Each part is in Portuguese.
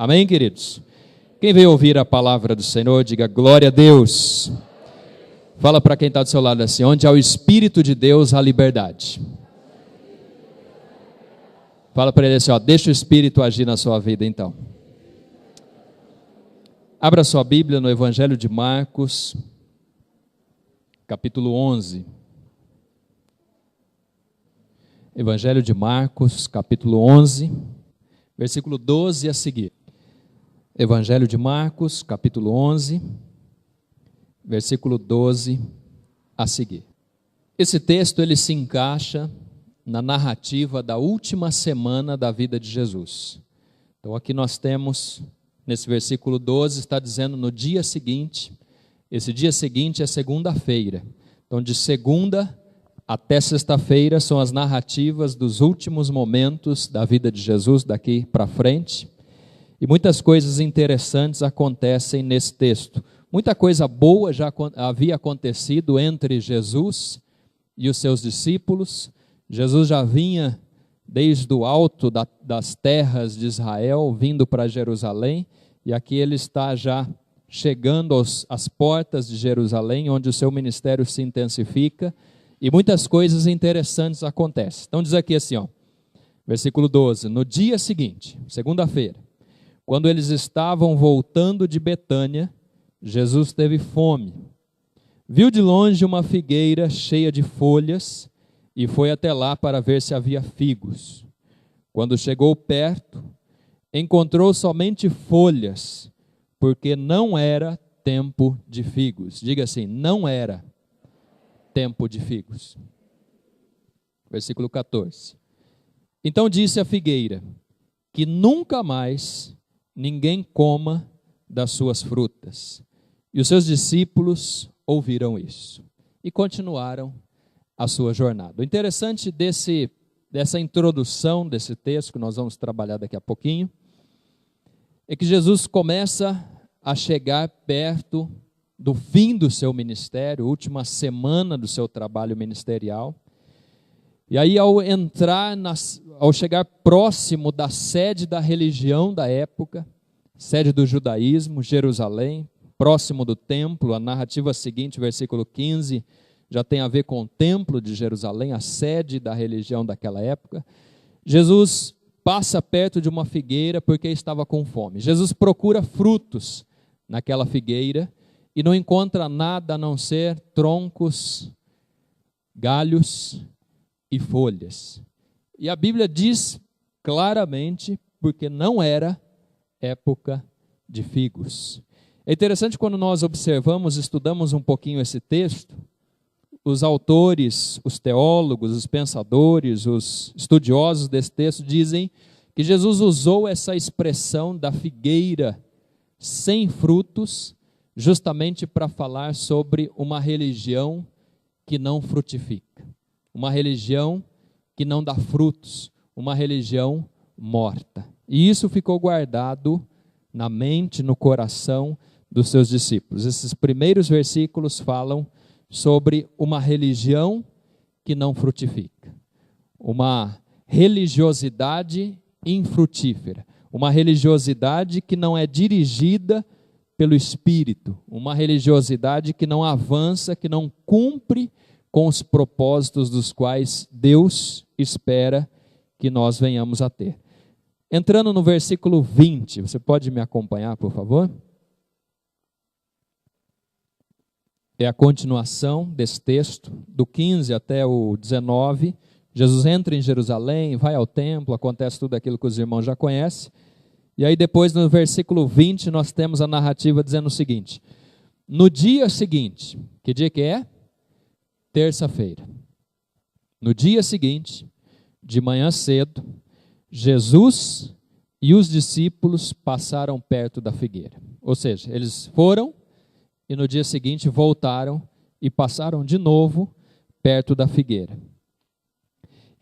Amém, queridos? Quem veio ouvir a palavra do Senhor, diga glória a Deus. Fala para quem está do seu lado assim: onde há o Espírito de Deus, há liberdade. Fala para ele assim, ó, deixa o Espírito agir na sua vida então. Abra sua Bíblia no Evangelho de Marcos, capítulo 11. Evangelho de Marcos, capítulo 11, versículo 12 a seguir. Evangelho de Marcos, capítulo 11, versículo 12 a seguir. Esse texto ele se encaixa na narrativa da última semana da vida de Jesus. Então aqui nós temos, nesse versículo 12, está dizendo no dia seguinte. Esse dia seguinte é segunda-feira. Então de segunda até sexta-feira são as narrativas dos últimos momentos da vida de Jesus daqui para frente. E muitas coisas interessantes acontecem nesse texto. Muita coisa boa já havia acontecido entre Jesus e os seus discípulos. Jesus já vinha desde o alto das terras de Israel, vindo para Jerusalém, e aqui ele está já chegando às portas de Jerusalém, onde o seu ministério se intensifica, e muitas coisas interessantes acontecem. Então diz aqui assim, ó, versículo 12, no dia seguinte, segunda-feira, quando eles estavam voltando de Betânia, Jesus teve fome. Viu de longe uma figueira cheia de folhas e foi até lá para ver se havia figos. Quando chegou perto, encontrou somente folhas, porque não era tempo de figos. Diga assim, não era tempo de figos. Versículo 14. Então disse a figueira, que nunca mais ninguém coma das suas frutas. E os seus discípulos ouviram isso e continuaram a sua jornada. O interessante dessa introdução desse texto, que nós vamos trabalhar daqui a pouquinho, é que Jesus começa a chegar perto do fim do seu ministério, última semana do seu trabalho ministerial. E aí, ao chegar próximo da sede da religião da época, sede do judaísmo, Jerusalém, próximo do templo, a narrativa seguinte, versículo 15, já tem a ver com o templo de Jerusalém, a sede da religião daquela época. Jesus passa perto de uma figueira porque estava com fome. Jesus procura frutos naquela figueira e não encontra nada a não ser troncos, galhos e folhas. E a Bíblia diz claramente, porque não era época de figos. É interessante quando nós observamos, estudamos um pouquinho esse texto, os autores, os teólogos, os pensadores, os estudiosos desse texto dizem que Jesus usou essa expressão da figueira sem frutos justamente para falar sobre uma religião que não frutifica, uma religião que não dá frutos, uma religião morta. E isso ficou guardado na mente, no coração dos seus discípulos. Esses primeiros versículos falam sobre uma religião que não frutifica, uma religiosidade infrutífera, uma religiosidade que não é dirigida pelo Espírito, uma religiosidade que não avança, que não cumpre com os propósitos dos quais Deus espera que nós venhamos a ter. Entrando no versículo 20, você pode me acompanhar, por favor? É a continuação desse texto, do 15 até o 19. Jesus entra em Jerusalém, vai ao templo, acontece tudo aquilo que os irmãos já conhecem. E aí depois no versículo 20 nós temos a narrativa dizendo o seguinte: no dia seguinte, que dia que é? Terça-feira. No dia seguinte, de manhã cedo, Jesus e os discípulos passaram perto da figueira. Ou seja, eles foram e no dia seguinte voltaram e passaram de novo perto da figueira.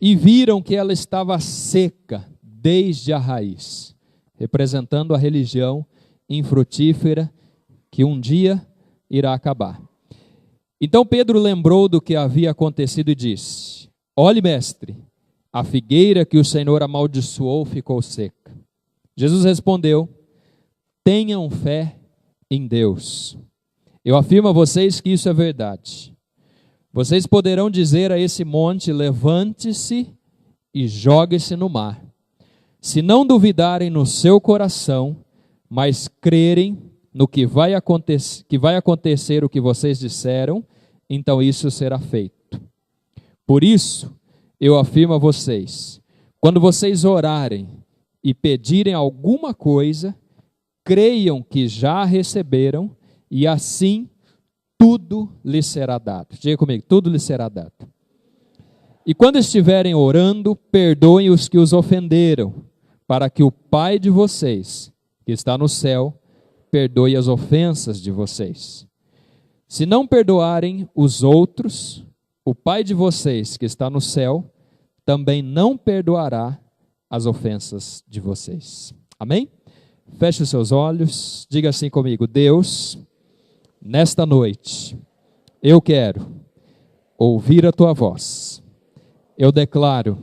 E viram que ela estava seca desde a raiz, representando a religião infrutífera que um dia irá acabar. Então Pedro lembrou do que havia acontecido e disse: olhe, mestre, a figueira que o Senhor amaldiçoou ficou seca. Jesus respondeu: tenham fé em Deus. Eu afirmo a vocês que isso é verdade. Vocês poderão dizer a esse monte: levante-se e jogue-se no mar. Se não duvidarem no seu coração, mas crerem no que vai acontecer o que vocês disseram, então isso será feito. Por isso, eu afirmo a vocês, quando vocês orarem e pedirem alguma coisa, creiam que já receberam, e assim tudo lhes será dado. Diga comigo, tudo lhes será dado. E quando estiverem orando, perdoem os que os ofenderam, para que o Pai de vocês, que está no céu, perdoe as ofensas de vocês. Se não perdoarem os outros, o Pai de vocês, que está no céu, também não perdoará as ofensas de vocês. Amém? Feche os seus olhos, diga assim comigo: Deus, nesta noite, eu quero ouvir a tua voz. Eu declaro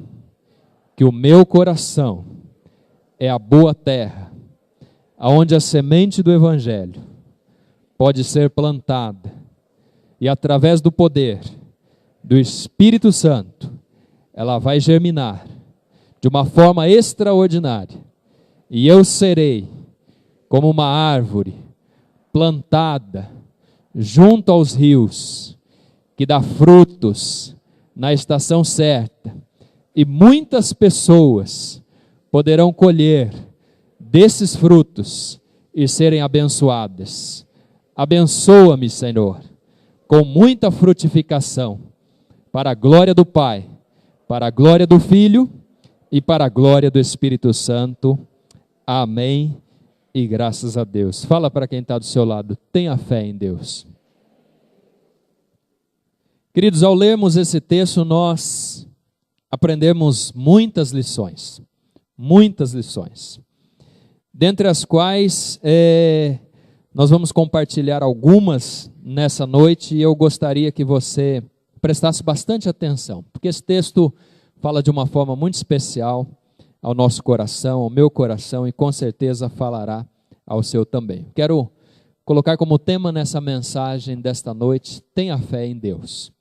que o meu coração é a boa terra, aonde a semente do Evangelho pode ser plantada, e através do poder do Espírito Santo, ela vai germinar de uma forma extraordinária, e eu serei como uma árvore plantada junto aos rios, que dá frutos na estação certa, e muitas pessoas poderão colher desses frutos e serem abençoadas. Abençoa-me, Senhor, com muita frutificação, para a glória do Pai, para a glória do Filho e para a glória do Espírito Santo. Amém e graças a Deus. Fala para quem está do seu lado: tenha fé em Deus. Queridos, ao lermos esse texto, nós aprendemos muitas lições. Muitas lições. Dentre as quais nós vamos compartilhar algumas nessa noite, e eu gostaria que você prestasse bastante atenção, porque esse texto fala de uma forma muito especial ao nosso coração, ao meu coração, e com certeza falará ao seu também. Quero colocar como tema nessa mensagem desta noite: tenha fé em Deus.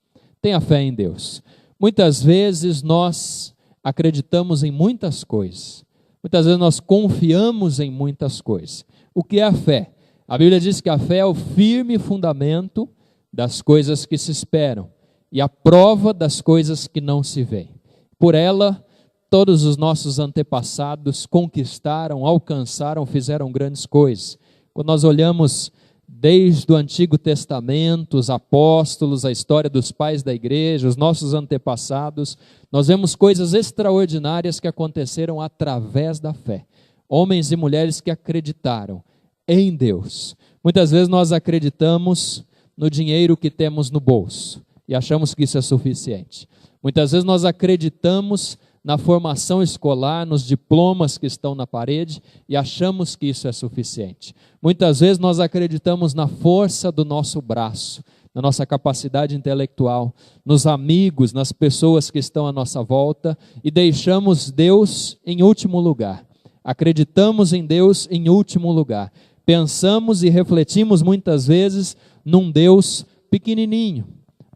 Tenha fé em Deus. Muitas vezes nós acreditamos em muitas coisas. Muitas vezes nós confiamos em muitas coisas. O que é a fé? A Bíblia diz que a fé é o firme fundamento das coisas que se esperam e a prova das coisas que não se veem. Por ela, todos os nossos antepassados conquistaram, alcançaram, fizeram grandes coisas. Quando nós olhamos desde o Antigo Testamento, os apóstolos, a história dos pais da igreja, os nossos antepassados, nós vemos coisas extraordinárias que aconteceram através da fé. Homens e mulheres que acreditaram em Deus. Muitas vezes nós acreditamos no dinheiro que temos no bolso e achamos que isso é suficiente. Muitas vezes nós acreditamos na formação escolar, nos diplomas que estão na parede, e achamos que isso é suficiente. Muitas vezes nós acreditamos na força do nosso braço, na nossa capacidade intelectual, nos amigos, nas pessoas que estão à nossa volta, e deixamos Deus em último lugar. Acreditamos em Deus em último lugar. Pensamos e refletimos muitas vezes num Deus pequenininho,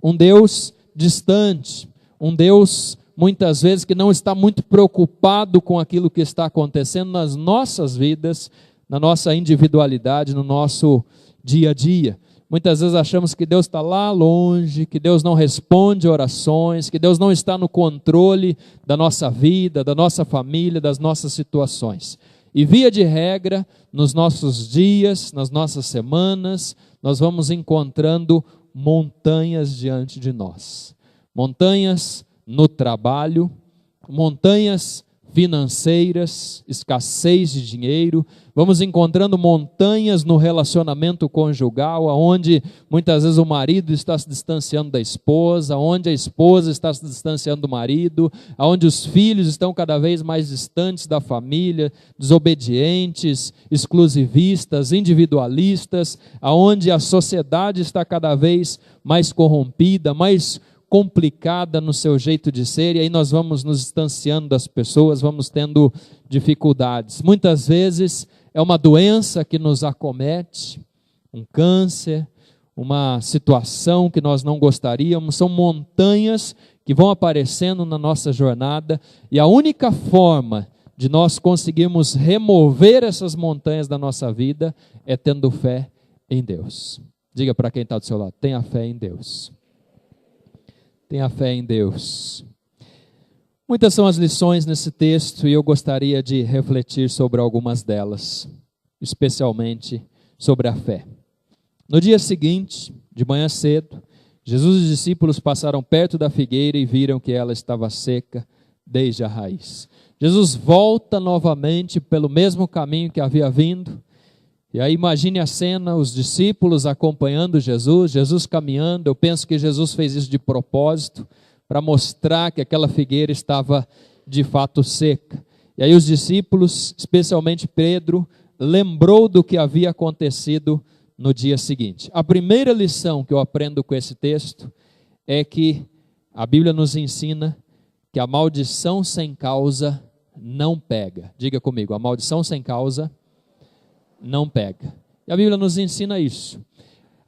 um Deus distante, um Deus muitas vezes que não está muito preocupado com aquilo que está acontecendo nas nossas vidas, na nossa individualidade, no nosso dia a dia. Muitas vezes achamos que Deus está lá longe, que Deus não responde orações, que Deus não está no controle da nossa vida, da nossa família, das nossas situações. E via de regra, nos nossos dias, nas nossas semanas, nós vamos encontrando montanhas diante de nós. Montanhas no trabalho, montanhas financeiras, escassez de dinheiro, vamos encontrando montanhas no relacionamento conjugal, onde muitas vezes o marido está se distanciando da esposa, onde a esposa está se distanciando do marido, onde os filhos estão cada vez mais distantes da família, desobedientes, exclusivistas, individualistas, onde a sociedade está cada vez mais corrompida, mais complicada no seu jeito de ser, e aí nós vamos nos distanciando das pessoas, vamos tendo dificuldades. Muitas vezes é uma doença que nos acomete, um câncer, uma situação que nós não gostaríamos, são montanhas que vão aparecendo na nossa jornada, e a única forma de nós conseguirmos remover essas montanhas da nossa vida é tendo fé em Deus. Diga para quem está do seu lado, tenha fé em Deus. Tenha fé em Deus. Muitas são as lições nesse texto e eu gostaria de refletir sobre algumas delas, especialmente sobre a fé. No dia seguinte, de manhã cedo, Jesus e os discípulos passaram perto da figueira e viram que ela estava seca desde a raiz. Jesus volta novamente pelo mesmo caminho que havia vindo. E aí imagine a cena, os discípulos acompanhando Jesus, Jesus caminhando. Eu penso que Jesus fez isso de propósito, para mostrar que aquela figueira estava de fato seca. E aí os discípulos, especialmente Pedro, lembrou do que havia acontecido no dia seguinte. A primeira lição que eu aprendo com esse texto é que a Bíblia nos ensina que a maldição sem causa não pega. Diga comigo, a maldição sem causa não pega. E a Bíblia nos ensina isso.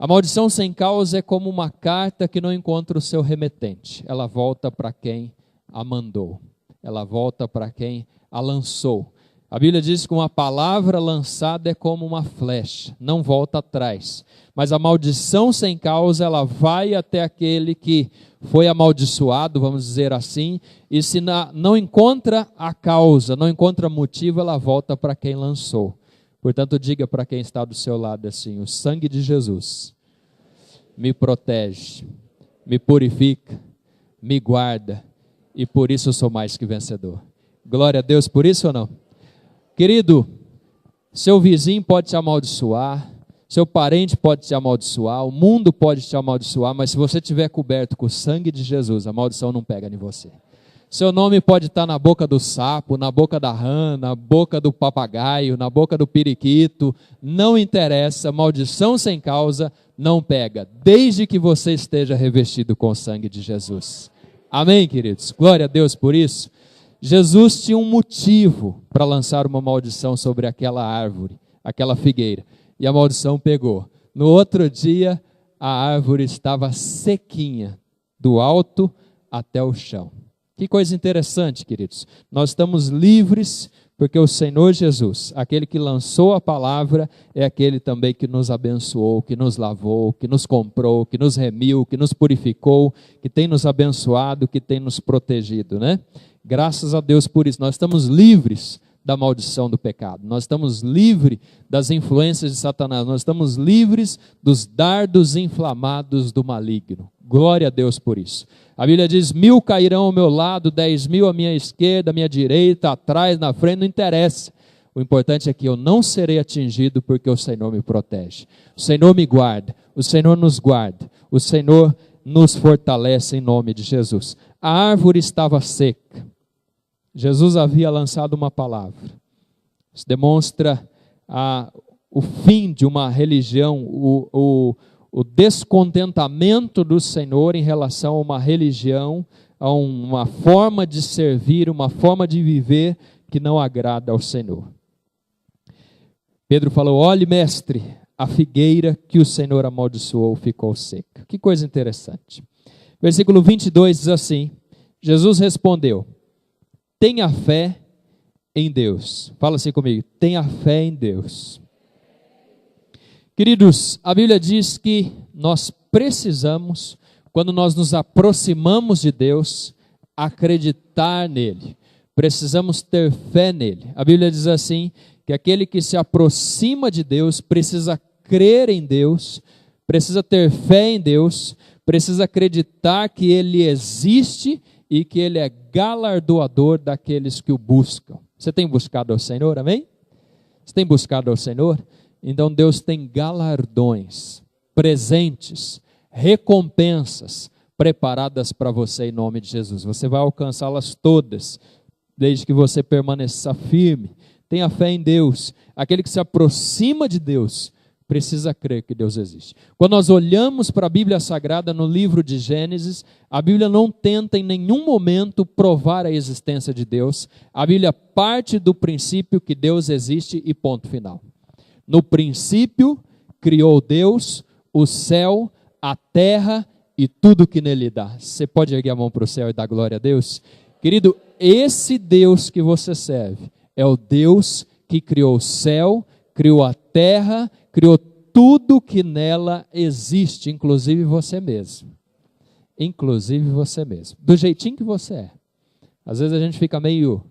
A maldição sem causa é como uma carta que não encontra o seu remetente. Ela volta para quem a mandou. Ela volta para quem a lançou. A Bíblia diz que uma palavra lançada é como uma flecha, não volta atrás. Mas a maldição sem causa, ela vai até aquele que foi amaldiçoado, vamos dizer assim, e se não encontra a causa, não encontra motivo, ela volta para quem lançou. Portanto, diga para quem está do seu lado assim, o sangue de Jesus me protege, me purifica, me guarda, e por isso eu sou mais que vencedor. Glória a Deus por isso ou não? Querido, seu vizinho pode te amaldiçoar, seu parente pode te amaldiçoar, o mundo pode te amaldiçoar, mas se você estiver coberto com o sangue de Jesus, a maldição não pega em você. Seu nome pode estar na boca do sapo, na boca da rã, na boca do papagaio, na boca do periquito, não interessa, maldição sem causa não pega, desde que você esteja revestido com o sangue de Jesus. Amém, queridos? Glória a Deus por isso. Jesus tinha um motivo para lançar uma maldição sobre aquela árvore, aquela figueira, e a maldição pegou. No outro dia, a árvore estava sequinha, do alto até o chão. Que coisa interessante, queridos. Nós estamos livres porque o Senhor Jesus, aquele que lançou a palavra, é aquele também que nos abençoou, que nos lavou, que nos comprou, que nos remiu, que nos purificou, que tem nos abençoado, que tem nos protegido, né? Graças a Deus por isso. Nós estamos livres da maldição do pecado. Nós estamos livres das influências de Satanás. Nós estamos livres dos dardos inflamados do maligno. Glória a Deus por isso. A Bíblia diz, 1000 cairão ao meu lado, 10.000 à minha esquerda, à minha direita, atrás, na frente, não interessa. O importante é que eu não serei atingido porque o Senhor me protege. O Senhor me guarda, o Senhor nos guarda, o Senhor nos fortalece em nome de Jesus. A árvore estava seca. Jesus havia lançado uma palavra. Isso demonstra o fim de uma religião, o descontentamento do Senhor em relação a uma religião, a uma forma de servir, uma forma de viver que não agrada ao Senhor. Pedro falou, olhe mestre, a figueira que o Senhor amaldiçoou ficou seca. Que coisa interessante. Versículo 22 diz assim, Jesus respondeu, tenha fé em Deus. Fala assim comigo, tenha fé em Deus. Queridos, a Bíblia diz que nós precisamos, quando nós nos aproximamos de Deus, acreditar nele. Precisamos ter fé nele. A Bíblia diz assim, que aquele que se aproxima de Deus precisa crer em Deus, precisa ter fé em Deus, precisa acreditar que ele existe e que ele é galardoador daqueles que o buscam. Você tem buscado ao Senhor, amém? Você tem buscado ao Senhor? Então Deus tem galardões, presentes, recompensas preparadas para você em nome de Jesus. Você vai alcançá-las todas, desde que você permaneça firme. Tenha fé em Deus. Aquele que se aproxima de Deus precisa crer que Deus existe. Quando nós olhamos para a Bíblia Sagrada no livro de Gênesis, a Bíblia não tenta em nenhum momento provar a existência de Deus. A Bíblia parte do princípio que Deus existe e ponto final. No princípio, criou Deus o céu, a terra e tudo que nele dá. Você pode erguer a mão para o céu e dar glória a Deus? Querido, esse Deus que você serve é o Deus que criou o céu, criou a terra, criou tudo que nela existe, inclusive você mesmo. Inclusive você mesmo. Do jeitinho que você é. Às vezes a gente fica meio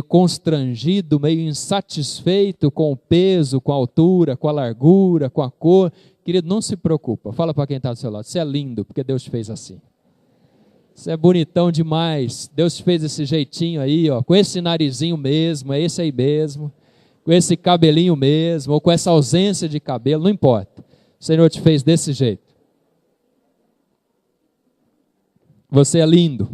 constrangido, meio insatisfeito com o peso, com a altura, com a largura, com a cor. Querido, não se preocupa. Fala para quem está do seu lado. Você é lindo, porque Deus te fez assim. Você é bonitão demais. Deus te fez desse jeitinho aí, ó, com esse narizinho mesmo, é esse aí mesmo, com esse cabelinho mesmo, ou com essa ausência de cabelo, não importa. O Senhor te fez desse jeito. Você é lindo.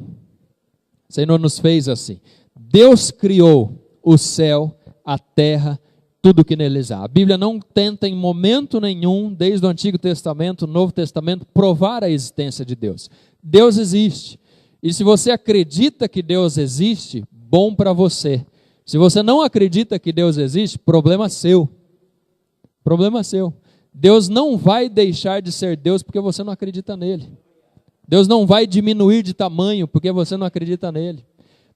O Senhor nos fez assim. Deus criou o céu, a terra, tudo que neles há. A Bíblia não tenta em momento nenhum, desde o Antigo Testamento, o Novo Testamento, provar a existência de Deus. Deus existe. E se você acredita que Deus existe, bom para você. Se você não acredita que Deus existe, problema seu. Problema seu. Deus não vai deixar de ser Deus porque você não acredita nele. Deus não vai diminuir de tamanho porque você não acredita nele.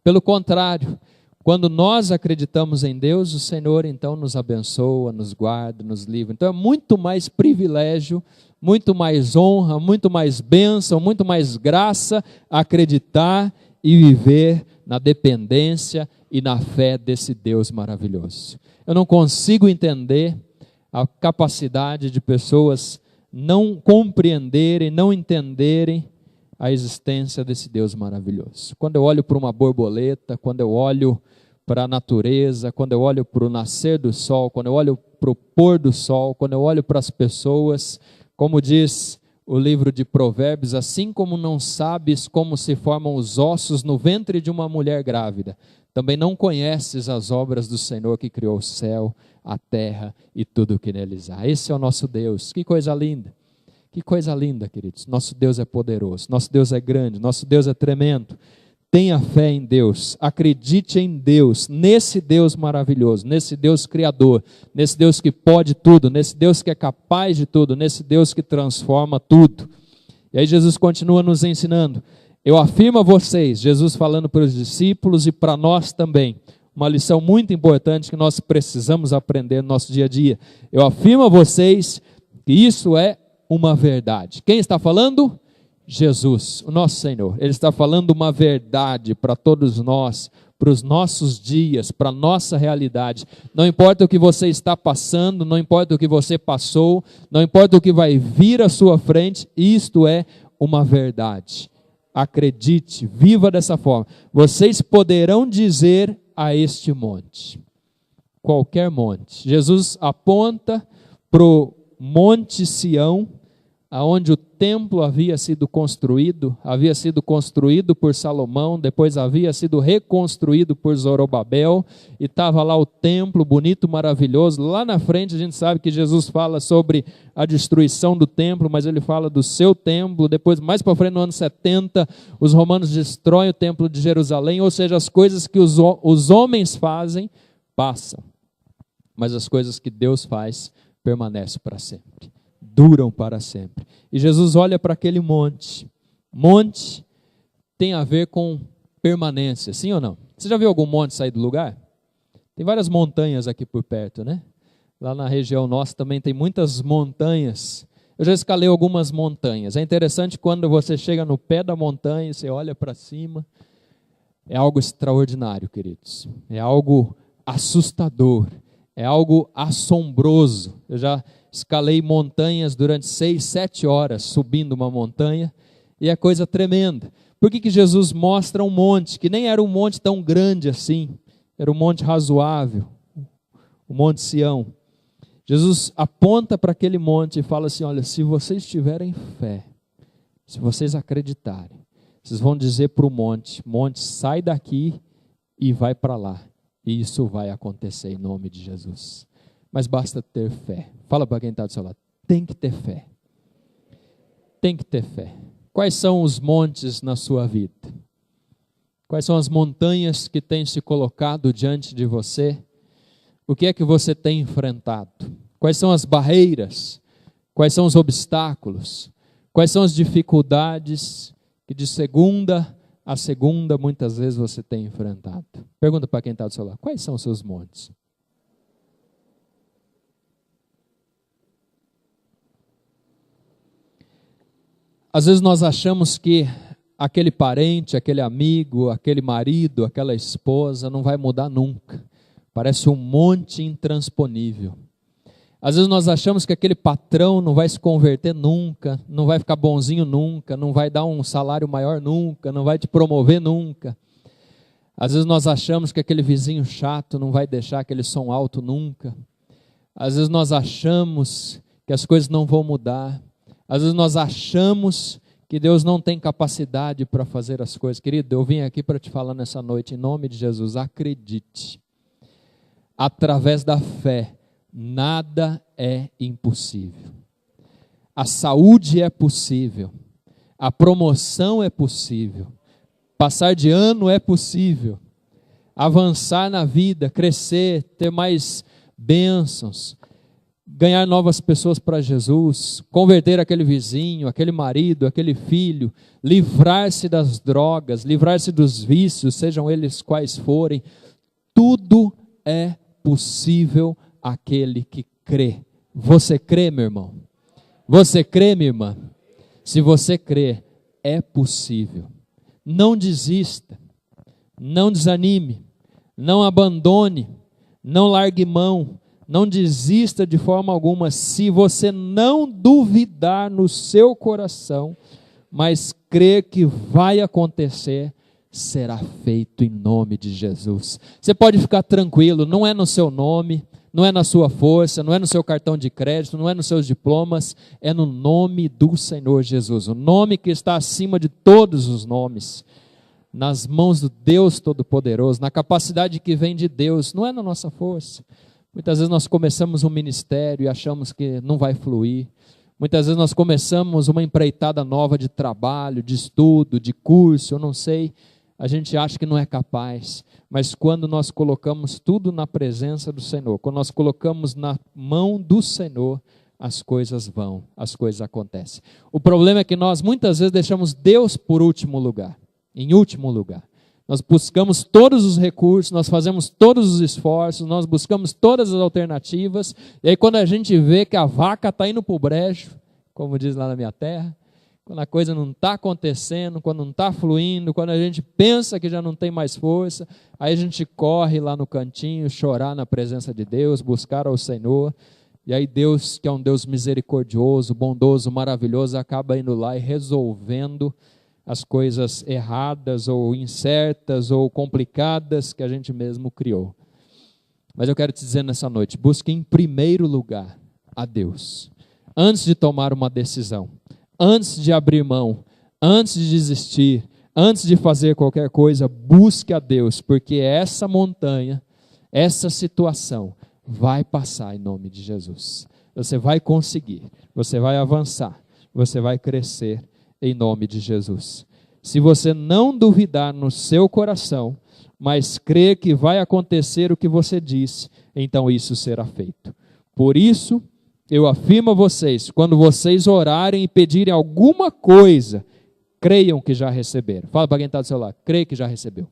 Pelo contrário, quando nós acreditamos em Deus, o Senhor então nos abençoa, nos guarda, nos livra. Então é muito mais privilégio, muito mais honra, muito mais bênção, muito mais graça acreditar e viver na dependência e na fé desse Deus maravilhoso. Eu não consigo entender a capacidade de pessoas não compreenderem, não entenderem a existência desse Deus maravilhoso. Quando eu olho para uma borboleta, quando eu olho para a natureza, quando eu olho para o nascer do sol, quando eu olho para o pôr do sol, quando eu olho para as pessoas, como diz o livro de Provérbios, assim como não sabes como se formam os ossos no ventre de uma mulher grávida, também não conheces as obras do Senhor que criou o céu, a terra e tudo o que neles há. Esse é o nosso Deus. Que coisa linda. Que coisa linda, queridos. Nosso Deus é poderoso, nosso Deus é grande, nosso Deus é tremendo. Tenha fé em Deus, acredite em Deus, nesse Deus maravilhoso, nesse Deus criador, nesse Deus que pode tudo, nesse Deus que é capaz de tudo, nesse Deus que transforma tudo. E aí Jesus continua nos ensinando. Eu afirmo a vocês, Jesus falando para os discípulos e para nós também, uma lição muito importante que nós precisamos aprender no nosso dia a dia. Eu afirmo a vocês que isso é uma verdade. Quem está falando? Jesus, o nosso Senhor. Ele está falando uma verdade para todos nós, para os nossos dias, para a nossa realidade. Não importa o que você está passando, não importa o que você passou, não importa o que vai vir à sua frente, isto é uma verdade. Acredite, viva dessa forma. Vocês poderão dizer a este monte, qualquer monte. Jesus aponta para o Monte Sião, aonde o templo havia sido construído por Salomão, depois havia sido reconstruído por Zorobabel, e estava lá o templo bonito, maravilhoso. Lá na frente a gente sabe que Jesus fala sobre a destruição do templo, mas ele fala do seu templo. Depois, mais para frente, no ano 70, os romanos destroem o templo de Jerusalém, ou seja, as coisas que os homens fazem, passam, mas as coisas que Deus faz, permanecem para sempre, duram para sempre. E Jesus olha para aquele monte. Monte tem a ver com permanência, sim ou não? Você já viu algum monte sair do lugar? Tem várias montanhas aqui por perto, né? Lá na região nossa também tem muitas montanhas. Eu já escalei algumas montanhas. É interessante quando você chega no pé da montanha e você olha para cima. É algo extraordinário, queridos. É algo assustador. É algo assombroso. Eu já escalei montanhas durante 6, 7 horas subindo uma montanha, e é coisa tremenda. Por que Jesus mostra um monte, que nem era um monte tão grande assim, era um monte razoável, o Monte Sião. Jesus aponta para aquele monte e fala assim, olha, se vocês tiverem fé, se vocês acreditarem, vocês vão dizer para o monte, sai daqui e vai para lá. E isso vai acontecer em nome de Jesus. mas basta ter fé. Fala para quem está do seu lado, tem que ter fé. Tem que ter fé. Quais são os montes na sua vida? Quais são as montanhas que têm se colocado diante de você? O que é que você tem enfrentado? Quais são as barreiras? Quais são os obstáculos? Quais são as dificuldades que de segunda a segunda muitas vezes você tem enfrentado? Pergunta para quem está do seu lado, quais são os seus montes? Às vezes nós achamos que aquele parente, aquele amigo, aquele marido, aquela esposa não vai mudar nunca. Parece um monte intransponível. Às vezes nós achamos que aquele patrão não vai se converter nunca, não vai ficar bonzinho nunca, não vai dar um salário maior nunca, não vai te promover nunca. Às vezes nós achamos que aquele vizinho chato não vai deixar aquele som alto nunca. Às vezes nós achamos que as coisas não vão mudar. Às vezes nós achamos que Deus não tem capacidade para fazer as coisas. Querido, eu vim aqui para te falar nessa noite, em nome de Jesus, acredite. Através da fé, nada é impossível. A saúde é possível. A promoção é possível. Passar de ano é possível. Avançar na vida, crescer, ter mais bênçãos. Ganhar novas pessoas para Jesus, converter aquele vizinho, aquele marido, aquele filho, livrar-se das drogas, livrar-se dos vícios, sejam eles quais forem, tudo é possível aquele que crê. Você crê, meu irmão? Você crê, minha irmã? Se você crê, é possível. Não desista, não desanime, não abandone, não largue mão. Não desista de forma alguma, se você não duvidar no seu coração, mas crer que vai acontecer, será feito em nome de Jesus. Você pode ficar tranquilo, não é no seu nome, não é na sua força, não é no seu cartão de crédito, não é nos seus diplomas, é no nome do Senhor Jesus, o nome que está acima de todos os nomes, nas mãos do Deus Todo-Poderoso, na capacidade que vem de Deus, não é na nossa força. Muitas vezes nós começamos um ministério e achamos que não vai fluir. Muitas vezes nós começamos uma empreitada nova de trabalho, de estudo, de curso, eu não sei. A gente acha que não é capaz. Mas quando nós colocamos tudo na presença do Senhor, quando nós colocamos na mão do Senhor, as coisas vão, as coisas acontecem. O problema é que nós muitas vezes deixamos Deus por último lugar, em último lugar. Nós buscamos todos os recursos, nós fazemos todos os esforços, nós buscamos todas as alternativas, e aí quando a gente vê que a vaca está indo para o brejo, como diz lá na minha terra, quando a coisa não está acontecendo, quando não está fluindo, quando a gente pensa que já não tem mais força, aí a gente corre lá no cantinho, chorar na presença de Deus, buscar ao Senhor, e aí Deus, que é um Deus misericordioso, bondoso, maravilhoso, acaba indo lá e resolvendo as coisas erradas ou incertas ou complicadas que a gente mesmo criou. Mas eu quero te dizer nessa noite, busque em primeiro lugar a Deus. Antes de tomar uma decisão, antes de abrir mão, antes de desistir, antes de fazer qualquer coisa, busque a Deus, porque essa montanha, essa situação vai passar em nome de Jesus. Você vai conseguir, você vai avançar, você vai crescer em nome de Jesus. Se você não duvidar no seu coração, mas crer que vai acontecer o que você disse, então isso será feito. Por isso, eu afirmo a vocês, quando vocês orarem e pedirem alguma coisa, creiam que já receberam. Fala para quem está do seu lado, creia que já recebeu.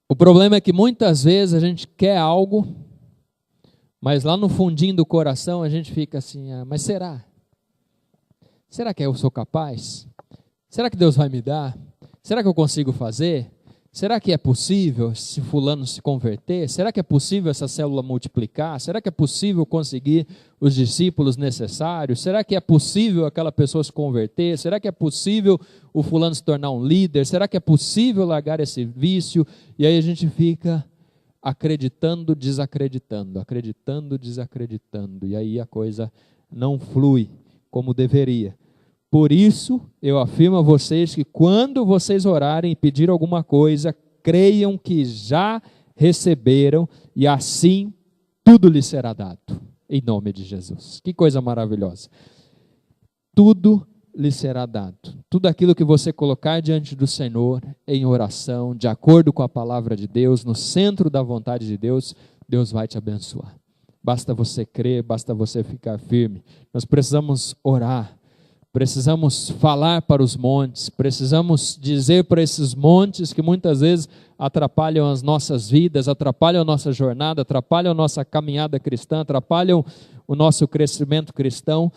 O problema é que muitas vezes a gente quer algo, mas lá no fundinho do coração a gente fica assim, mas será? Será que eu sou capaz? Será que Deus vai me dar? Será que eu consigo fazer? Será que é possível se fulano se converter? Será que é possível essa célula multiplicar? Será que é possível conseguir os discípulos necessários? Será que é possível aquela pessoa se converter? Será que é possível o fulano se tornar um líder? Será que é possível largar esse vício? E aí a gente fica acreditando, desacreditando, acreditando, desacreditando, e aí a coisa não flui como deveria. Por isso, eu afirmo a vocês que quando vocês orarem e pedir alguma coisa, creiam que já receberam e assim tudo lhes será dado, em nome de Jesus. Que coisa maravilhosa. Tudo lhe será dado. Tudo aquilo que você colocar diante do Senhor em oração, de acordo com a palavra de Deus, no centro da vontade de Deus, Deus vai te abençoar. Basta você crer, basta você ficar firme. Nós precisamos orar, precisamos falar para os montes, precisamos dizer para esses montes que muitas vezes atrapalham as nossas vidas, atrapalham a nossa jornada, atrapalham a nossa caminhada cristã, atrapalham o nosso crescimento cristão.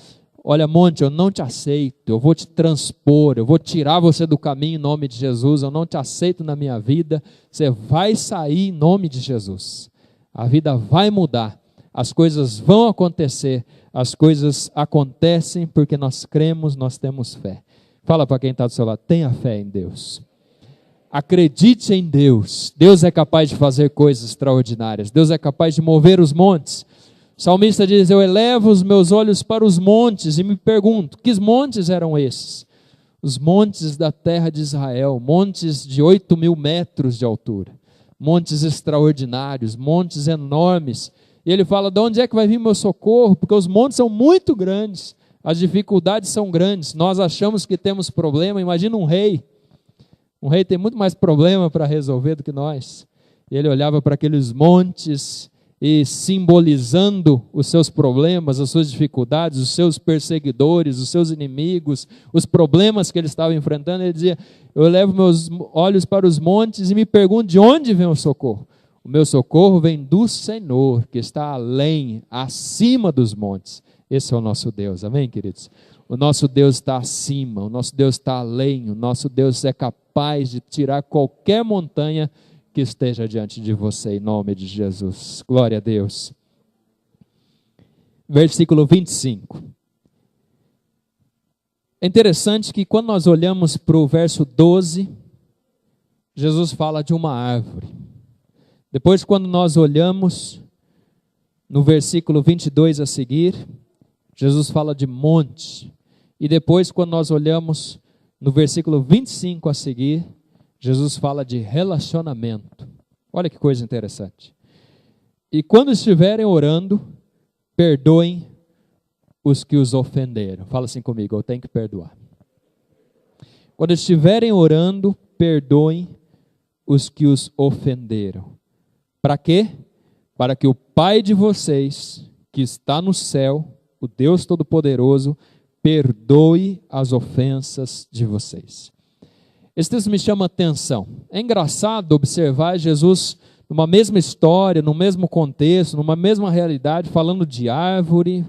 Olha, monte, eu não te aceito, eu vou te transpor, eu vou tirar você do caminho em nome de Jesus, eu não te aceito na minha vida, você vai sair em nome de Jesus. A vida vai mudar, as coisas vão acontecer, as coisas acontecem porque nós cremos, nós temos fé. Fala para quem está do seu lado, tenha fé em Deus. Acredite em Deus, Deus é capaz de fazer coisas extraordinárias, Deus é capaz de mover os montes. O salmista diz, eu elevo os meus olhos para os montes e me pergunto, que montes eram esses? Os montes da terra de Israel, montes de 8.000 metros de altura, montes extraordinários, montes enormes. E ele fala, de onde é que vai vir meu socorro? Porque os montes são muito grandes, as dificuldades são grandes, nós achamos que temos problema, imagina um rei tem muito mais problema para resolver do que nós. E ele olhava para aqueles montes e simbolizando os seus problemas, as suas dificuldades, os seus perseguidores, os seus inimigos, os problemas que ele estava enfrentando, ele dizia, eu levo meus olhos para os montes e me pergunto de onde vem o socorro. O meu socorro vem do Senhor, que está além, acima dos montes. Esse é o nosso Deus, amém, queridos? O nosso Deus está acima, o nosso Deus está além, o nosso Deus é capaz de tirar qualquer montanha que esteja diante de você, em nome de Jesus. Glória a Deus. Versículo 25. É interessante que quando nós olhamos para o verso 12, Jesus fala de uma árvore. Depois, quando nós olhamos no versículo 22 a seguir, Jesus fala de monte. E depois, quando nós olhamos no versículo 25 a seguir, Jesus fala de relacionamento. Olha que coisa interessante. E quando estiverem orando, perdoem os que os ofenderam. Fala assim comigo, eu tenho que perdoar. Quando estiverem orando, perdoem os que os ofenderam. Para quê? Para que o Pai de vocês, que está no céu, o Deus Todo-Poderoso, perdoe as ofensas de vocês. Esse texto me chama a atenção. É engraçado observar Jesus numa mesma história, no mesmo contexto, numa mesma realidade, falando de árvore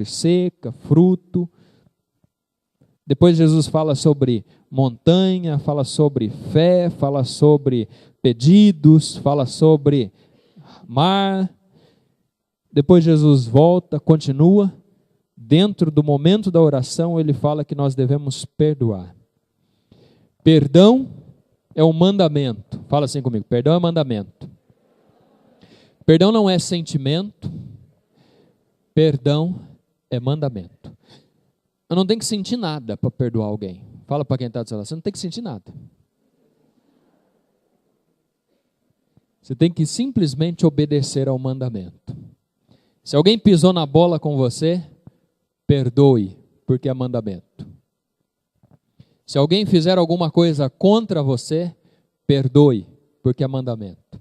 seca, fruto. Depois Jesus fala sobre montanha, fala sobre fé, fala sobre pedidos, fala sobre mar. Depois Jesus volta, continua. Dentro do momento da oração, ele fala que nós devemos perdoar. Perdão é um mandamento. Fala assim comigo, perdão é mandamento. Perdão não é sentimento. Perdão é mandamento. Eu não tenho que sentir nada para perdoar alguém. Fala para quem está do seu lado, você não tem que sentir nada. Você tem que simplesmente obedecer ao mandamento. Se alguém pisou na bola com você, perdoe, porque é mandamento. Se alguém fizer alguma coisa contra você, perdoe, porque é mandamento.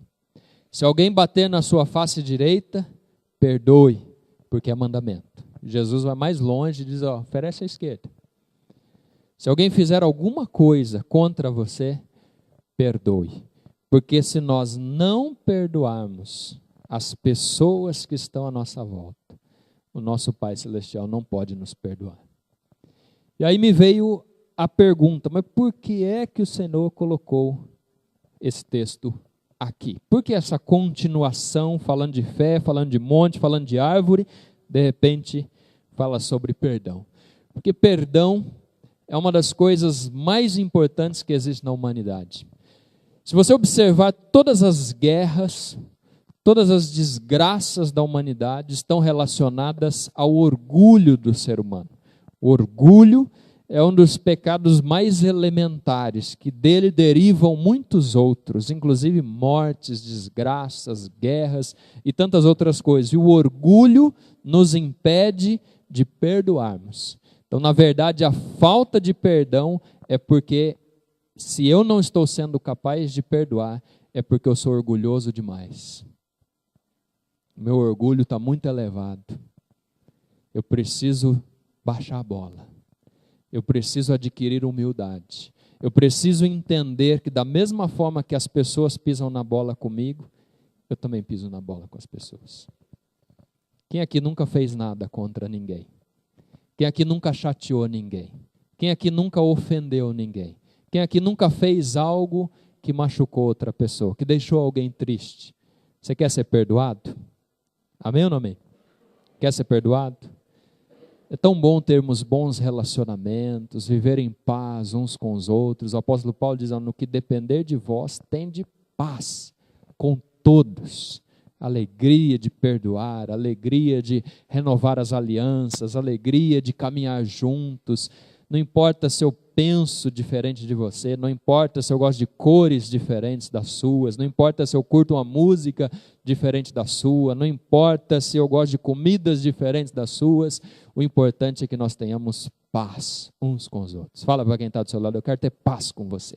Se alguém bater na sua face direita, perdoe, porque é mandamento. Jesus vai mais longe e diz, oferece a esquerda. Se alguém fizer alguma coisa contra você, perdoe. Porque se nós não perdoarmos as pessoas que estão à nossa volta, o nosso Pai Celestial não pode nos perdoar. E aí me veio a pergunta, mas por que é que o Senhor colocou esse texto aqui? Por que essa continuação, falando de fé, falando de monte, falando de árvore, de repente fala sobre perdão? Porque perdão é uma das coisas mais importantes que existe na humanidade. Se você observar todas as guerras, todas as desgraças da humanidade estão relacionadas ao orgulho do ser humano. O orgulho é um dos pecados mais elementares, que dele derivam muitos outros, inclusive mortes, desgraças, guerras e tantas outras coisas. E o orgulho nos impede de perdoarmos. Então, na verdade, a falta de perdão é porque, se eu não estou sendo capaz de perdoar, é porque eu sou orgulhoso demais. O meu orgulho está muito elevado. Eu preciso baixar a bola. Eu preciso adquirir humildade. Eu preciso entender que da mesma forma que as pessoas pisam na bola comigo, eu também piso na bola com as pessoas. Quem aqui nunca fez nada contra ninguém? Quem aqui nunca chateou ninguém? Quem aqui nunca ofendeu ninguém? Quem aqui nunca fez algo que machucou outra pessoa, que deixou alguém triste? Você quer ser perdoado? Amém ou não amém? Quer ser perdoado? É tão bom termos bons relacionamentos, viver em paz uns com os outros. O apóstolo Paulo diz: no que depender de vós, tende paz com todos. Alegria de perdoar, alegria de renovar as alianças, alegria de caminhar juntos. Não importa se eu penso diferente de você, não importa se eu gosto de cores diferentes das suas, não importa se eu curto uma música diferente da sua, não importa se eu gosto de comidas diferentes das suas, o importante é que nós tenhamos paz uns com os outros. Fala para quem está do seu lado: eu quero ter paz com você.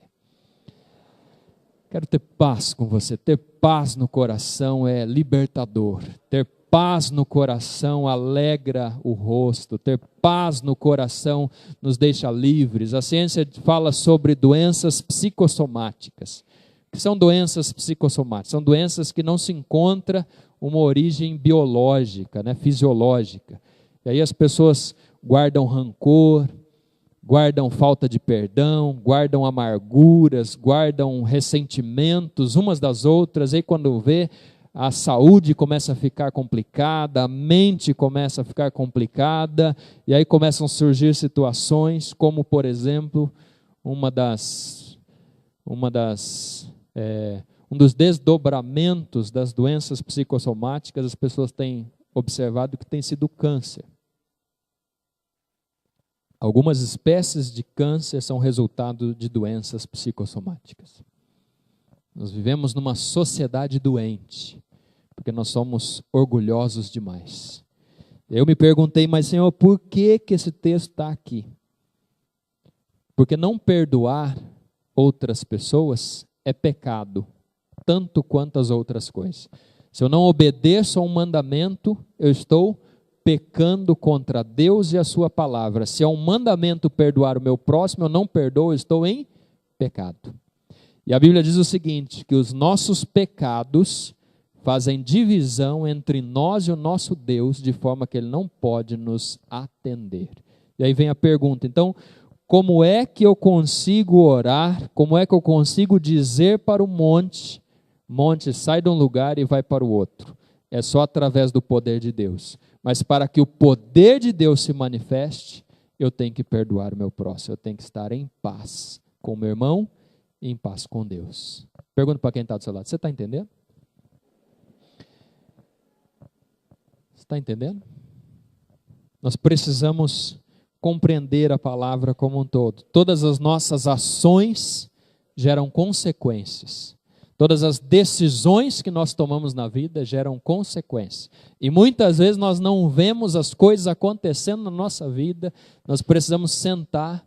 Quero ter paz com você. Ter paz no coração é libertador. Ter paz no coração alegra o rosto. Ter paz no coração nos deixa livres. A ciência fala sobre doenças psicossomáticas. O que são doenças psicossomáticas? São doenças que não se encontra uma origem biológica, fisiológica. E aí as pessoas guardam rancor, guardam falta de perdão, guardam amarguras, guardam ressentimentos umas das outras. Aí quando vê, a saúde começa a ficar complicada, a mente começa a ficar complicada, e aí começam a surgir situações como, por exemplo, um dos desdobramentos das doenças psicossomáticas, as pessoas têm observado que tem sido o câncer. Algumas espécies de câncer são resultado de doenças psicossomáticas. Nós vivemos numa sociedade doente, porque nós somos orgulhosos demais. Eu me perguntei: mas Senhor, por que esse texto está aqui? Porque não perdoar outras pessoas é pecado, tanto quanto as outras coisas. Se eu não obedeço a um mandamento, eu estou pecando contra Deus e a sua palavra. Se é um mandamento perdoar o meu próximo, eu não perdoo, eu estou em pecado. E a Bíblia diz o seguinte, que os nossos pecados fazem divisão entre nós e o nosso Deus, de forma que Ele não pode nos atender. E aí vem a pergunta: então, como é que eu consigo orar? Como é que eu consigo dizer para o monte, sai de um lugar e vai para o outro? É só através do poder de Deus. Mas para que o poder de Deus se manifeste, eu tenho que perdoar o meu próximo, eu tenho que estar em paz com o meu irmão e em paz com Deus. Pergunta para quem está do seu lado: você está entendendo? Você está entendendo? Nós precisamos compreender a palavra como um todo. Todas as nossas ações geram consequências. Todas as decisões que nós tomamos na vida geram consequências. E muitas vezes nós não vemos as coisas acontecendo na nossa vida. Nós precisamos sentar,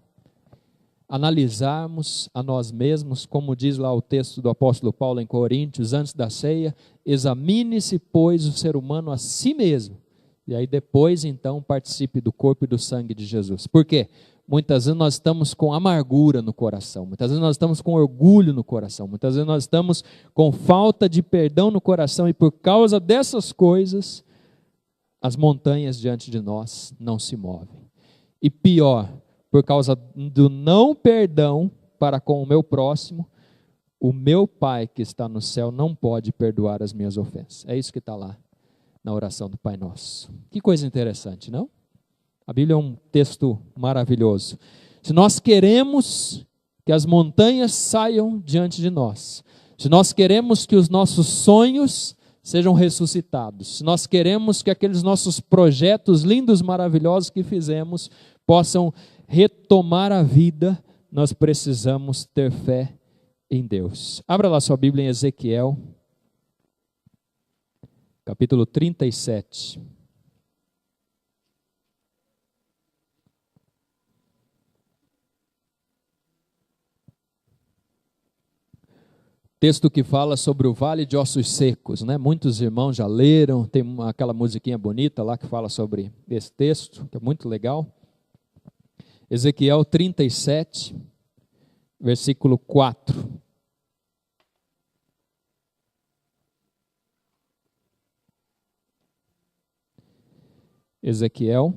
analisarmos a nós mesmos, como diz lá o texto do apóstolo Paulo em Coríntios, antes da ceia: examine-se, pois, o ser humano a si mesmo. E aí depois, então, participe do corpo e do sangue de Jesus. Por quê? Muitas vezes nós estamos com amargura no coração, muitas vezes nós estamos com orgulho no coração, muitas vezes nós estamos com falta de perdão no coração, e por causa dessas coisas, as montanhas diante de nós não se movem. E pior, por causa do não perdão para com o meu próximo, o meu Pai que está no céu não pode perdoar as minhas ofensas. É isso que está lá na oração do Pai Nosso. Que coisa interessante, não? A Bíblia é um texto maravilhoso. Se nós queremos que as montanhas saiam diante de nós, se nós queremos que os nossos sonhos sejam ressuscitados, se nós queremos que aqueles nossos projetos lindos, maravilhosos que fizemos possam retomar a vida, nós precisamos ter fé em Deus. Abra lá sua Bíblia em Ezequiel, capítulo 37. Texto que fala sobre o vale de ossos secos, né? Muitos irmãos já leram, tem aquela musiquinha bonita lá que fala sobre esse texto, que é muito legal. Ezequiel 37, versículo 4. Ezequiel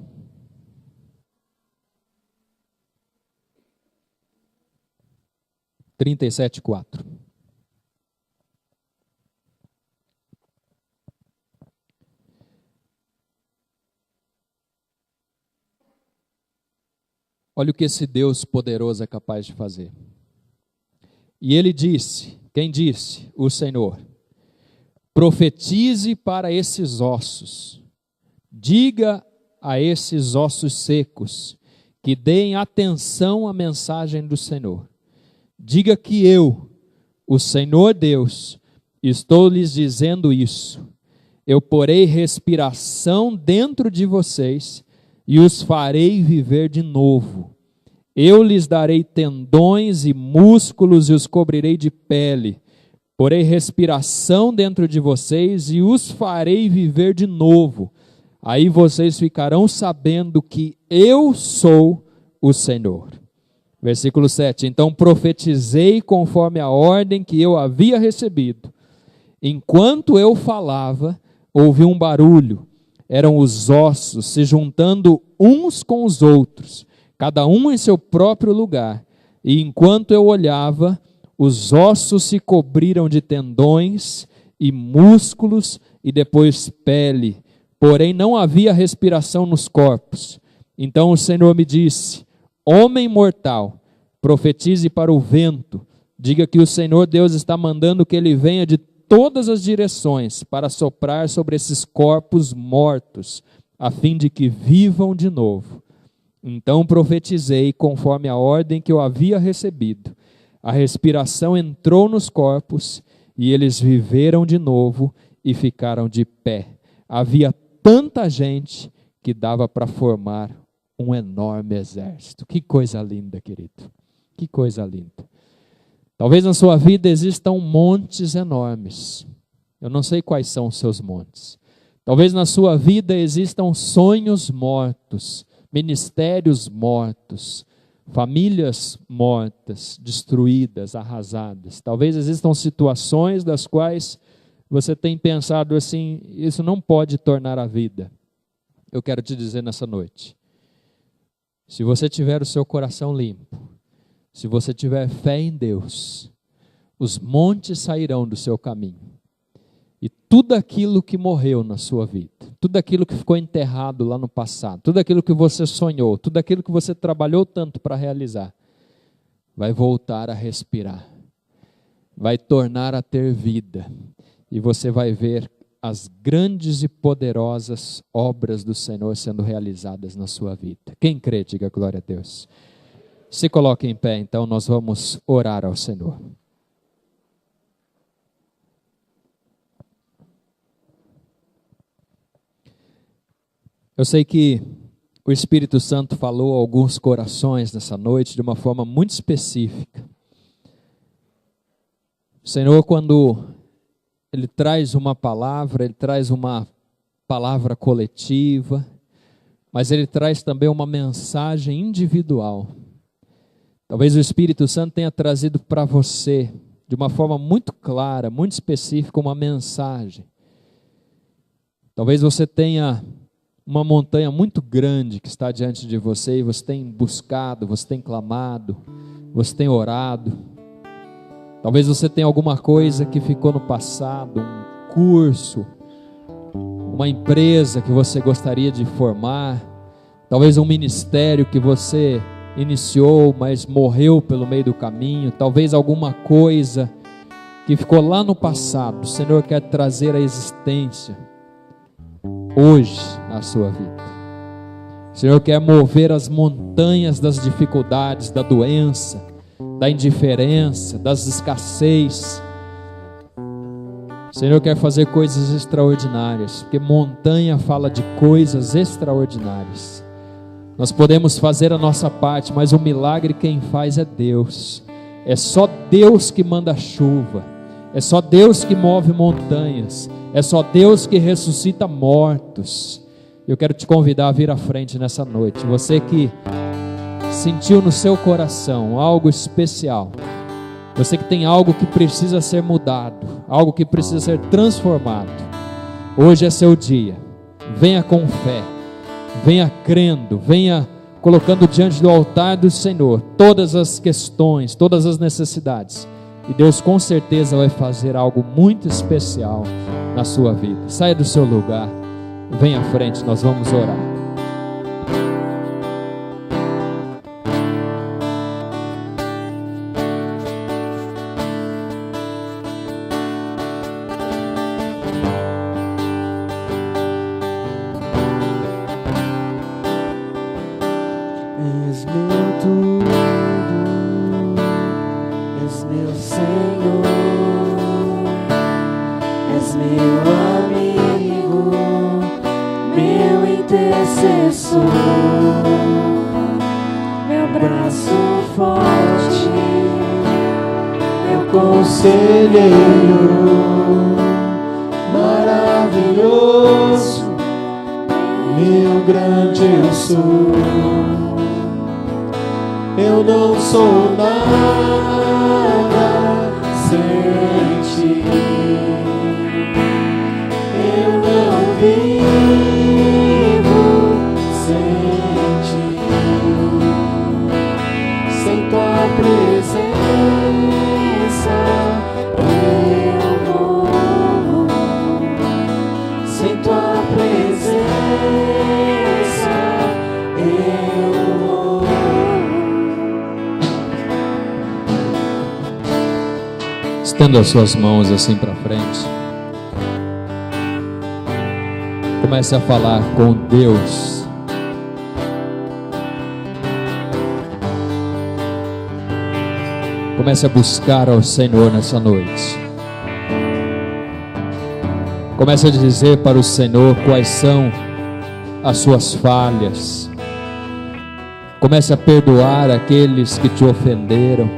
37, 4. Olha o que esse Deus poderoso é capaz de fazer. E ele disse, quem disse? O Senhor. Profetize para esses ossos. Diga a esses ossos secos que deem atenção à mensagem do Senhor. Diga que eu, o Senhor Deus, estou lhes dizendo isso. Eu porei respiração dentro de vocês e os farei viver de novo. Eu lhes darei tendões e músculos e os cobrirei de pele. Porei respiração dentro de vocês e os farei viver de novo. Aí vocês ficarão sabendo que eu sou o Senhor. Versículo 7. Então profetizei conforme a ordem que eu havia recebido. Enquanto eu falava, ouvi um barulho. Eram os ossos se juntando uns com os outros, cada um em seu próprio lugar. E enquanto eu olhava, os ossos se cobriram de tendões e músculos e depois pele. Porém não havia respiração nos corpos. Então o Senhor me disse: homem mortal, profetize para o vento. Diga que o Senhor Deus está mandando que ele venha de todas as direções para soprar sobre esses corpos mortos, a fim de que vivam de novo. Então profetizei conforme a ordem que eu havia recebido. A respiração entrou nos corpos e eles viveram de novo e ficaram de pé. Havia tanta gente que dava para formar um enorme exército. Que coisa linda, querido. Que coisa linda. Talvez na sua vida existam montes enormes. Eu não sei quais são os seus montes. Talvez na sua vida existam sonhos mortos, ministérios mortos, famílias mortas, destruídas, arrasadas. Talvez existam situações das quais você tem pensado assim: isso não pode tornar a vida. Eu quero te dizer nessa noite, se você tiver o seu coração limpo, se você tiver fé em Deus, os montes sairão do seu caminho. E tudo aquilo que morreu na sua vida, tudo aquilo que ficou enterrado lá no passado, tudo aquilo que você sonhou, tudo aquilo que você trabalhou tanto para realizar, vai voltar a respirar, vai tornar a ter vida. E você vai ver as grandes e poderosas obras do Senhor sendo realizadas na sua vida. Quem crê, diga glória a Deus. Se coloque em pé, então nós vamos orar ao Senhor. Eu sei que o Espírito Santo falou a alguns corações nessa noite de uma forma muito específica. O Senhor, quando Ele traz uma palavra, Ele traz uma palavra coletiva, mas Ele traz também uma mensagem individual. Talvez o Espírito Santo tenha trazido para você, de uma forma muito clara, muito específica, uma mensagem. Talvez você tenha uma montanha muito grande que está diante de você, e você tem buscado, você tem clamado, você tem orado. Talvez você tenha alguma coisa que ficou no passado, um curso, uma empresa que você gostaria de formar, talvez um ministério que você iniciou, mas morreu pelo meio do caminho, talvez alguma coisa que ficou lá no passado. O Senhor quer trazer à existência hoje na sua vida. O Senhor quer mover as montanhas das dificuldades, da doença, da indiferença, das escassez. O Senhor quer fazer coisas extraordinárias, porque montanha fala de coisas extraordinárias. Nós podemos fazer a nossa parte, mas o milagre quem faz é Deus. É só Deus que manda chuva, é só Deus que move montanhas, é só Deus que ressuscita mortos. Eu quero te convidar a vir à frente nessa noite. Você que sentiu no seu coração algo especial, você que tem algo que precisa ser mudado, algo que precisa ser transformado, hoje é seu dia. Venha com fé, venha crendo, venha colocando diante do altar do Senhor todas as questões, todas as necessidades, e Deus com certeza vai fazer algo muito especial na sua vida. Saia do seu lugar, venha à frente, nós vamos orar. Maravilhoso, meu grande eu sou. Eu não sou nada sem ti. Eu não vivo sem ti. Sem tua presença eu morro. Sem tua presença eu morro. Estenda as suas mãos assim para frente. Comece a falar com Deus. Comece a buscar ao Senhor nessa noite. Comece a dizer para o Senhor quais são as suas falhas. Comece a perdoar aqueles que te ofenderam.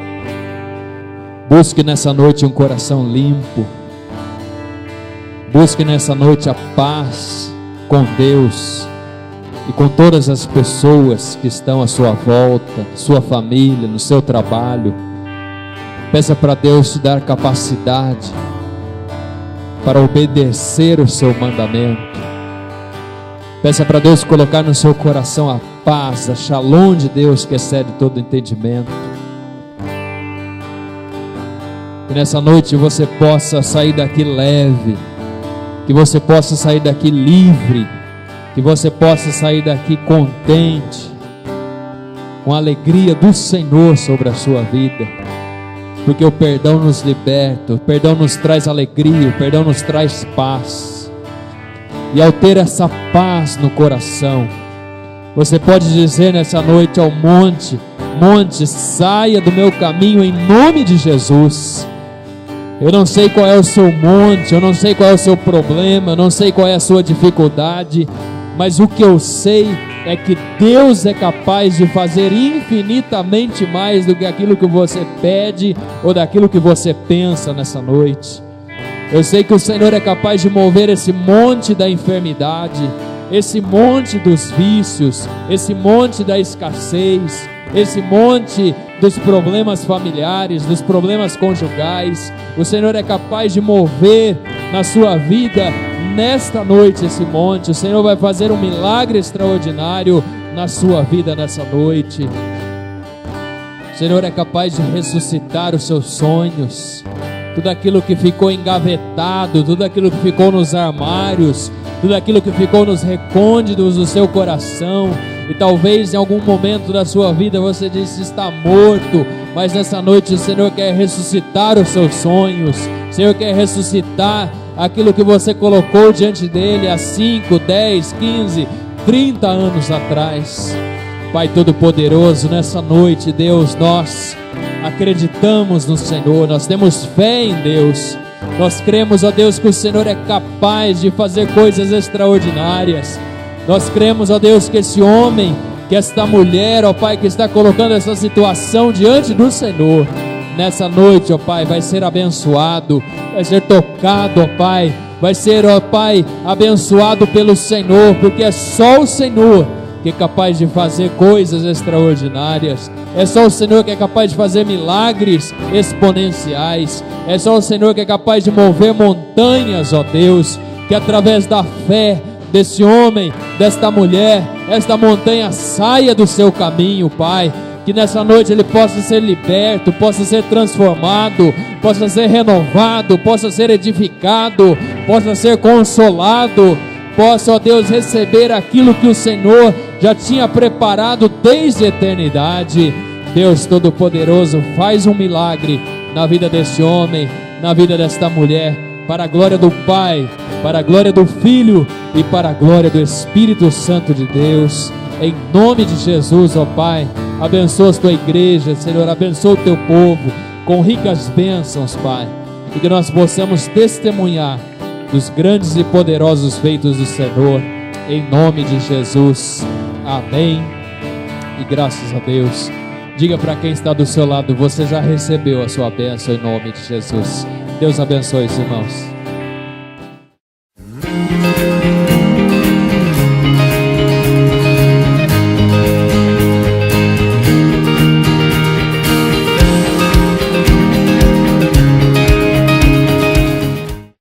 Busque nessa noite um coração limpo. Busque nessa noite a paz com Deus e com todas as pessoas que estão à sua volta, sua família, no seu trabalho. Peça para Deus te dar capacidade para obedecer o seu mandamento. Peça para Deus colocar no seu coração a paz, a shalom de Deus que excede todo entendimento. Que nessa noite você possa sair daqui leve, que você possa sair daqui livre, que você possa sair daqui contente, com a alegria do Senhor sobre a sua vida, porque o perdão nos liberta, o perdão nos traz alegria, o perdão nos traz paz. E ao ter essa paz no coração, você pode dizer nessa noite ao monte: monte, saia do meu caminho em nome de Jesus. Eu não sei qual é o seu monte, eu não sei qual é o seu problema, eu não sei qual é a sua dificuldade, mas o que eu sei é que Deus é capaz de fazer infinitamente mais do que aquilo que você pede ou daquilo que você pensa nessa noite. Eu sei que o Senhor é capaz de mover esse monte da enfermidade, esse monte dos vícios, esse monte da escassez, esse monte dos problemas familiares, dos problemas conjugais. O Senhor é capaz de mover na sua vida nesta noite esse monte. O Senhor vai fazer um milagre extraordinário na sua vida nessa noite. O Senhor é capaz de ressuscitar os seus sonhos, tudo aquilo que ficou engavetado, tudo aquilo que ficou nos armários, tudo aquilo que ficou nos recônditos do seu coração. E talvez em algum momento da sua vida você disse está morto, mas nessa noite o Senhor quer ressuscitar os seus sonhos. O Senhor quer ressuscitar aquilo que você colocou diante dele há 5, 10, 15, 30 anos atrás. Pai Todo-Poderoso, nessa noite, Deus, nós acreditamos no Senhor, nós temos fé em Deus, nós cremos, ó Deus, que o Senhor é capaz de fazer coisas extraordinárias. Nós cremos, ó Deus, que esse homem, que esta mulher, ó Pai, que está colocando essa situação diante do Senhor, nessa noite, ó Pai, vai ser abençoado, vai ser tocado, ó Pai, vai ser, ó Pai, abençoado pelo Senhor, porque é só o Senhor que é capaz de fazer coisas extraordinárias. É só o Senhor que é capaz de fazer milagres exponenciais. É só o Senhor que é capaz de mover montanhas, ó Deus, que através da fé desse homem, desta mulher, esta montanha saia do seu caminho, Pai. Que nessa noite ele possa ser liberto, possa ser transformado, possa ser renovado, possa ser edificado, possa ser consolado, possa, ó Deus, receber aquilo que o Senhor já tinha preparado desde a eternidade. Deus Todo-Poderoso, faz um milagre na vida desse homem, na vida desta mulher, para a glória do Pai, para a glória do Filho e para a glória do Espírito Santo de Deus. Em nome de Jesus, ó Pai, abençoa a tua igreja, Senhor, abençoa o teu povo com ricas bênçãos, Pai, e que nós possamos testemunhar dos grandes e poderosos feitos do Senhor, em nome de Jesus. Amém e graças a Deus. Diga para quem está do seu lado: você já recebeu a sua bênção em nome de Jesus. Deus abençoe os irmãos.